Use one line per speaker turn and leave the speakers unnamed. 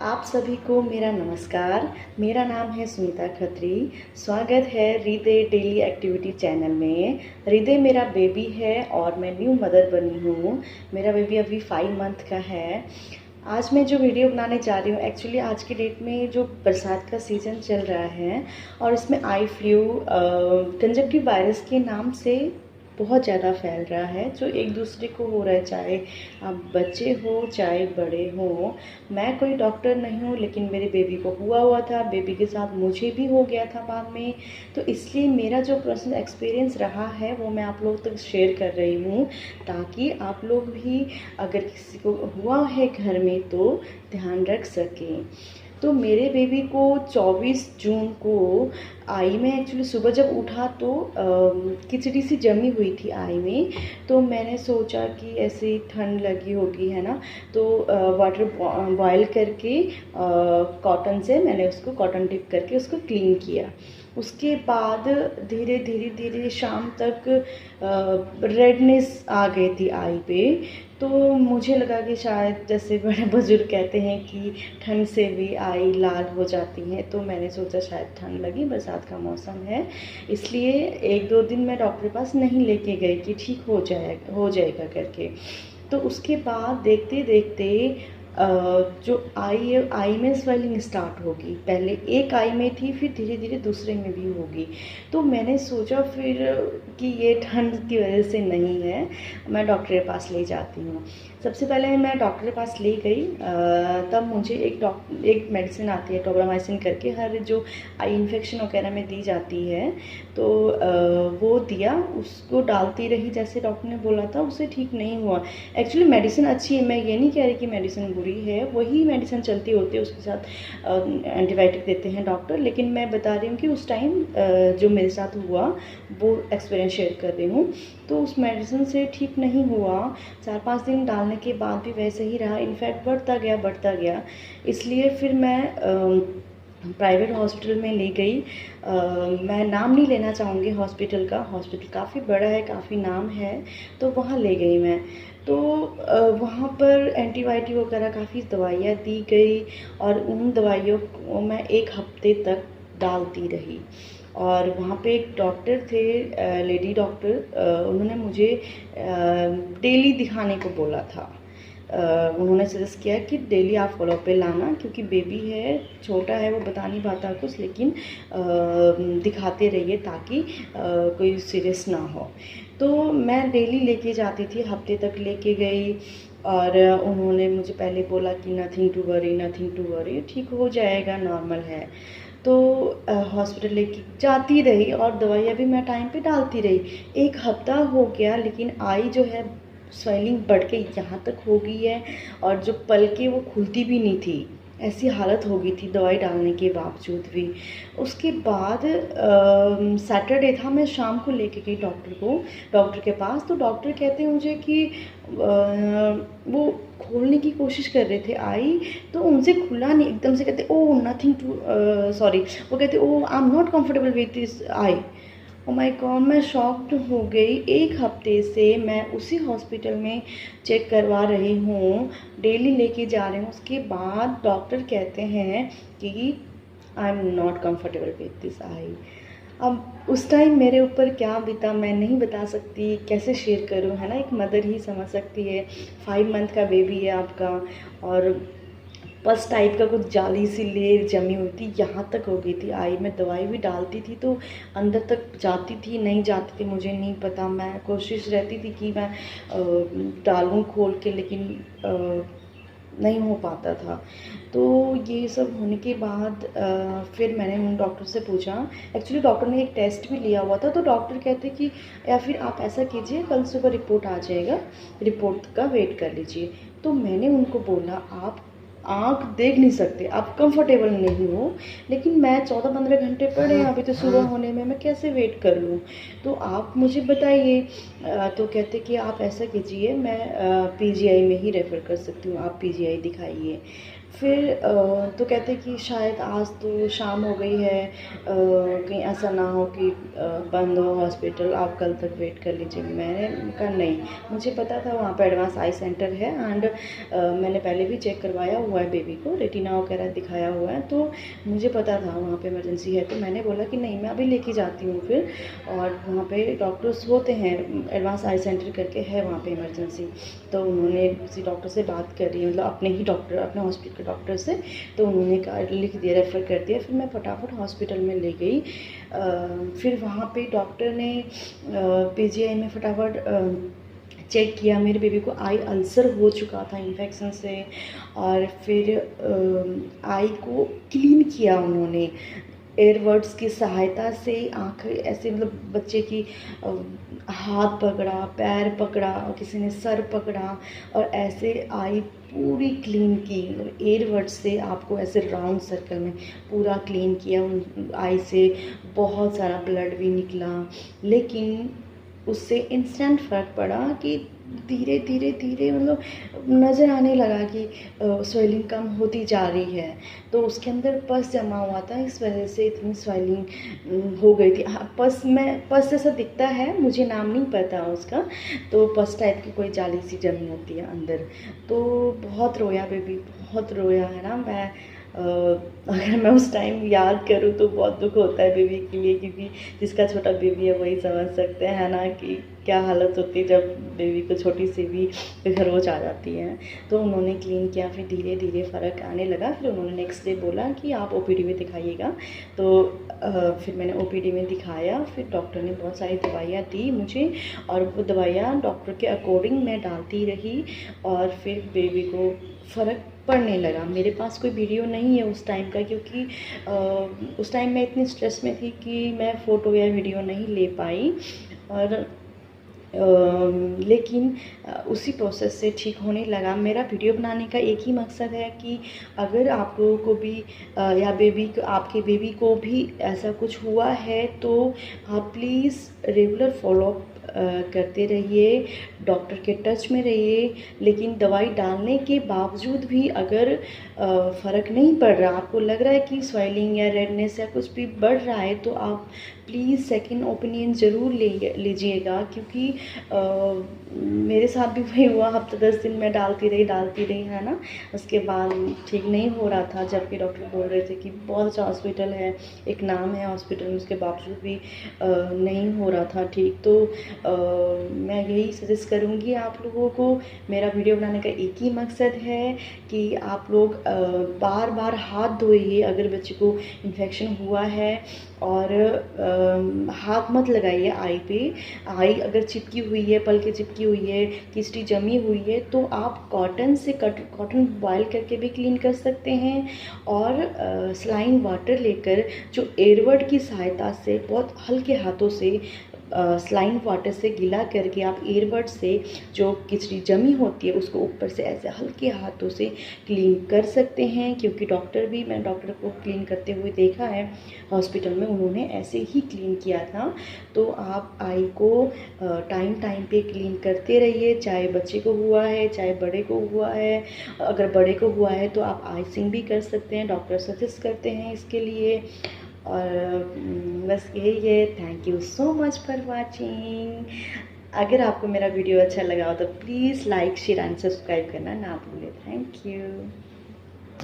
आप सभी को मेरा नमस्कार। मेरा नाम है सुनीता खत्री। स्वागत है हृदय डेली एक्टिविटी चैनल में। हृदय मेरा बेबी है और मैं न्यू मदर बनी हूँ। मेरा बेबी अभी 5 मंथ का है। आज मैं जो वीडियो बनाने जा रही हूँ, एक्चुअली आज की डेट में जो बरसात का सीज़न चल रहा है और इसमें आई फ्लू कंजक्टिव वायरस के नाम से बहुत ज़्यादा फैल रहा है, जो एक दूसरे को हो रहा है, चाहे आप बच्चे हो चाहे बड़े हो। मैं कोई डॉक्टर नहीं हूँ, लेकिन मेरे बेबी को हुआ था, बेबी के साथ मुझे भी हो गया था बाद में। तो इसलिए मेरा जो पर्सनल एक्सपीरियंस रहा है वो मैं आप लोग तक शेयर कर रही हूँ, ताकि आप लोग भी अगर किसी को हुआ है घर में तो ध्यान रख सकें। तो मेरे बेबी को 24 जून को आई में, एक्चुअली सुबह जब उठा तो खिचड़ी सी जमी हुई थी आई में। तो मैंने सोचा कि ऐसे ठंड लगी होगी, है ना, तो वाटर बॉयल करके कॉटन से मैंने उसको कॉटन डिप करके उसको क्लीन किया। उसके बाद धीरे धीरे धीरे शाम तक रेडनेस आ गई थी आई पे। तो मुझे लगा कि शायद जैसे बड़े बुजुर्ग कहते हैं कि ठंड से भी आई लाल हो जाती हैं, तो मैंने सोचा शायद ठंड लगी, बरसात का मौसम है, इसलिए 1-2 दिन मैं डॉक्टर के पास नहीं लेके गई कि ठीक हो जाएगा करके। तो उसके बाद देखते देखते जो आई में स्वेलिंग स्टार्ट होगी। पहले एक आई में थी, फिर धीरे धीरे दूसरे में भी होगी। तो मैंने सोचा फिर कि ये ठंड की वजह से नहीं है, मैं डॉक्टर के पास ले जाती हूँ। सबसे पहले मैं डॉक्टर के पास ले गई, तब मुझे एक मेडिसिन आती है टोब्रामाइसिन करके, हर जो आई इन्फेक्शन वगैरह में दी जाती है, तो वो दिया, उसको डालती रही जैसे डॉक्टर ने बोला था। उससे ठीक नहीं हुआ। एक्चुअली मेडिसिन अच्छी है, मैं ये नहीं कह रही कि मेडिसिन बुरी है, वही मेडिसिन चलती होती है, उसके साथ एंटीबायोटिक देते हैं डॉक्टर। लेकिन मैं बता रही हूँ कि उस टाइम जो मेरे साथ हुआ वो एक्सपीरियंस शेयर कर रही हूँ। तो उस मेडिसिन से ठीक नहीं हुआ। 4-5 दिन डालने के बाद भी वैसे ही रहा, इनफैक्ट बढ़ता गया। इसलिए फिर मैं प्राइवेट हॉस्पिटल में ले गई। मैं नाम नहीं लेना चाहूँगी हॉस्पिटल का, हॉस्पिटल काफ़ी बड़ा है, काफ़ी नाम है, तो वहाँ ले गई मैं। तो वहाँ पर एंटीबायोटिक वगैरह काफ़ी दवाइयाँ दी गई और उन दवाइयों को मैं 1 हफ्ते तक डालती रही। और वहाँ पे एक डॉक्टर थे, लेडी डॉक्टर, उन्होंने मुझे डेली दिखाने को बोला था। उन्होंने सजेस्ट किया कि डेली आप फॉलोअप पे लाना, क्योंकि बेबी है, छोटा है, वो बता नहीं पाता कुछ, लेकिन दिखाते रहिए ताकि कोई सीरियस ना हो। तो मैं डेली लेके जाती थी, हफ्ते तक लेके गई। और उन्होंने मुझे पहले बोला कि नथिंग टू वरी, ठीक हो जाएगा, नॉर्मल है। तो हॉस्पिटल लेके जाती रही और दवाइयाँ भी मैं टाइम पे डालती रही। 1 हफ्ता हो गया, लेकिन आई जो है स्वेलिंग बढ़ के यहाँ तक हो गई है, और जो पलकें वो खुलती भी नहीं थी, ऐसी हालत हो गई थी दवाई डालने के बावजूद भी। उसके बाद सैटरडे था, मैं शाम को लेके गई डॉक्टर के पास। तो डॉक्टर कहते हैं मुझे कि वो खोलने की कोशिश कर रहे थे आई, तो उनसे खुला नहीं। एकदम से कहते ओह नथिंग टू सॉरी, वो कहते oh I am not comfortable with this eye. Oh my God, मैं शॉक्ड हो गई। 1 हफ्ते से मैं उसी हॉस्पिटल में चेक करवा रही हूँ, डेली लेके जा रही हूँ। उसके बाद डॉक्टर कहते हैं कि आई am not comfortable with this आई। अब उस टाइम मेरे ऊपर क्या बीता मैं नहीं बता सकती, कैसे शेयर करूँ, है ना, एक मदर ही समझ सकती है। 5 मंथ का बेबी है आपका, और पस टाइप का कुछ जाली सी लेयर जमी हुई थी, यहाँ तक हो गई थी आई। मैं दवाई भी डालती थी तो अंदर तक जाती थी, नहीं जाती थी, मुझे नहीं पता। मैं कोशिश रहती थी कि मैं डालूँ खोल के, लेकिन नहीं हो पाता था। तो ये सब होने के बाद फिर मैंने उन डॉक्टर से पूछा। एक्चुअली डॉक्टर ने एक टेस्ट भी लिया हुआ था, तो डॉक्टर कहते कि या फिर आप ऐसा कीजिए, कल सुबह रिपोर्ट आ जाएगा, रिपोर्ट का वेट कर लीजिए। तो मैंने उनको बोला आप आँख देख नहीं सकते, आप कंफर्टेबल नहीं हो, लेकिन मैं 14-15 घंटे पड़े हैं अभी तो सुबह होने में, मैं कैसे वेट कर लूँ, तो आप मुझे बताइए। तो कहते कि आप ऐसा कीजिए, मैं पीजीआई में ही रेफ़र कर सकती हूँ, आप पीजीआई दिखाइए। फिर तो कहते कि शायद आज तो शाम हो गई है, कहीं ऐसा ना हो कि बंद हो हॉस्पिटल, आप कल तक वेट कर लीजिए। मैंने कहा नहीं, मुझे पता था वहाँ पे एडवांस आई सेंटर है, एंड मैंने पहले भी चेक करवाया हुआ है बेबी को, रेटिना वगैरह दिखाया हुआ है। तो मुझे पता था वहाँ पे इमरजेंसी है, तो मैंने बोला कि नहीं मैं अभी लेके जाती हूँ फिर। और वहाँ पे डॉक्टर्स होते हैं, एडवांस आई सेंटर करके है वहाँ पे इमरजेंसी। तो उन्होंने किसी डॉक्टर से बात करी, मतलब अपने ही डॉक्टर, अपने हॉस्पिटल के डॉक्टर से। तो उन्होंने कहा, लिख दिया, रेफ़र कर दिया। फिर मैं फटाफट हॉस्पिटल में ले गई। फिर वहाँ पे डॉक्टर ने पीजीआई में फटाफट चेक किया। मेरे बेबी को आई अल्सर हो चुका था इन्फेक्शन से। और फिर आई को क्लीन किया उन्होंने एयरवर्ड्स की सहायता से। आँख ऐसे, मतलब बच्चे की हाथ पकड़ा, पैर पकड़ा, और किसी ने सर पकड़ा, और ऐसे आई पूरी क्लीन की। मतलब एयरवर्ड से आपको ऐसे राउंड सर्कल में पूरा क्लीन किया। आई से बहुत सारा ब्लड भी निकला, लेकिन उससे इंस्टेंट फ़र्क पड़ा कि धीरे धीरे धीरे मतलब नज़र आने लगा कि स्वेलिंग कम होती जा रही है। तो उसके अंदर पस जमा हुआ था, इस वजह से इतनी स्वेलिंग हो गई थी। हाँ, पस जैसा दिखता है, मुझे नाम नहीं पता उसका। तो पस टाइप की कोई जाली सी जमी होती है अंदर। तो बहुत रोया बेबी, बहुत रोया है ना। अगर मैं उस टाइम याद करूँ तो बहुत दुख होता है बेबी के लिए, क्योंकि जिसका छोटा बेबी है वही समझ सकते हैं ना कि क्या हालत होती है जब बेबी को छोटी सी भी खरोच आ जाती है। तो उन्होंने क्लीन किया, फिर धीरे धीरे फ़र्क आने लगा। फिर उन्होंने नेक्स्ट डे बोला कि आप ओपीडी में दिखाइएगा। तो फिर मैंने ओपीडी में दिखाया। फिर डॉक्टर ने बहुत सारी दवाइयाँ दी मुझे, और वो दवाइयाँ डॉक्टर के अकॉर्डिंग मैं डालती रही। और फिर बेबी को फ़र्क पड़ने लगा। मेरे पास कोई वीडियो नहीं है उस टाइम का, क्योंकि उस टाइम मैं इतनी स्ट्रेस में थी कि मैं फ़ोटो या वीडियो नहीं ले पाई। और लेकिन उसी प्रोसेस से ठीक होने लगा। मेरा वीडियो बनाने का एक ही मकसद है कि अगर आप लोगों को भी या आपके बेबी को भी ऐसा कुछ हुआ है, तो आप प्लीज़ रेगुलर फॉलोअप करते रहिए, डॉक्टर के टच में रहिए। लेकिन दवाई डालने के बावजूद भी अगर फ़र्क नहीं पड़ रहा, आपको लग रहा है कि स्वेलिंग या रेडनेस या कुछ भी बढ़ रहा है, तो आप प्लीज़ सेकंड ओपिनियन ज़रूर लीजिएगा। क्योंकि मेरे साथ भी वही हुआ, हफ्ते 10 दिन मैं डालती रही, है ना। उसके बाद ठीक नहीं हो रहा था, जबकि डॉक्टर बोल रहे थे कि बहुत अच्छा हॉस्पिटल है, एक नाम है हॉस्पिटल में, उसके बावजूद भी नहीं हो रहा था ठीक। तो मैं यही सजेस्ट करूँगी आप लोगों को। मेरा वीडियो बनाने का एक ही मकसद है कि आप लोग बार बार हाथ धोइए अगर बच्चे को इन्फेक्शन हुआ है। और हाथ मत लगाइए आई पे। आई अगर चिपकी हुई है, पलके चिपकी हुई है, किस्टी जमी हुई है, तो आप कॉटन बॉयल करके भी क्लीन कर सकते हैं। और सलाइन वाटर लेकर जो एयरवर्ड की सहायता से बहुत हल्के हाथों से सलाइन वाटर से गीला करके आप एयरबड से जो किचड़ी जमी होती है उसको ऊपर से ऐसे हल्के हाथों से क्लीन कर सकते हैं। क्योंकि मैंने डॉक्टर को क्लीन करते हुए देखा है हॉस्पिटल में, उन्होंने ऐसे ही क्लीन किया था। तो आप आई को टाइम टाइम पे क्लीन करते रहिए, चाहे बच्चे को हुआ है चाहे बड़े को हुआ है। अगर बड़े को हुआ है तो आप आइसिंग भी कर सकते हैं, डॉक्टर सजेस्ट करते हैं इसके लिए। और बस यही है। Thank you so much for watching. अगर आपको मेरा वीडियो अच्छा लगा हो तो please like share and subscribe करना ना भूलें। Thank you.